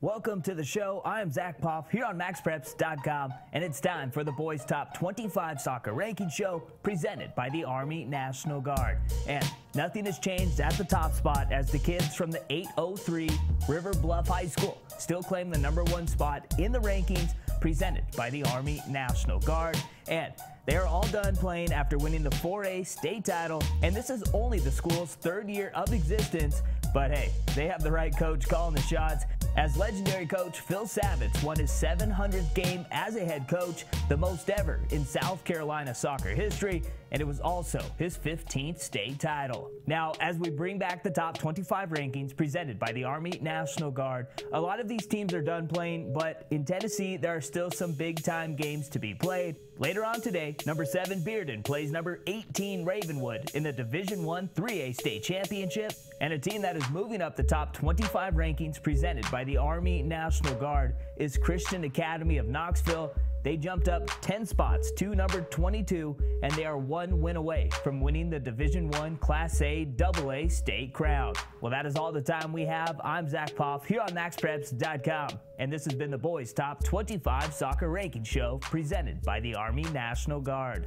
Welcome to the show. I'm Zach Poff here on MaxPreps.com, and it's time for the Boys Top 25 Soccer Ranking Show presented by the Army National Guard. And nothing has changed at the top spot as the kids from the 803 River Bluff High School still claim the #1 spot in the rankings presented by the Army National Guard. And they are all done playing after winning the 4A state title, and this is only the school's third year of existence. But hey, they have the right coach calling the shots, as legendary coach Phil Savitz won his 700th game as a head coach, the most ever in South Carolina soccer history, and it was also his 15th state title. Now, as we bring back the top 25 rankings presented by the Army National Guard, a lot of these teams are done playing, but in Tennessee, there are still some big-time games to be played. Later on today, number 7 Bearden plays number 18 Ravenwood in the Division I 3A state championship, and a team that is moving up the top 25 rankings presented by the Army National Guard is Christian Academy of Knoxville. They jumped up 10 spots to number 22, and they are 1 win away from winning the Division I Class A AA state crown. Well, that is all the time we have. I'm Zach Poff here on MaxPreps.com, and this has been the Boys Top 25 Soccer Ranking Show presented by the Army National Guard.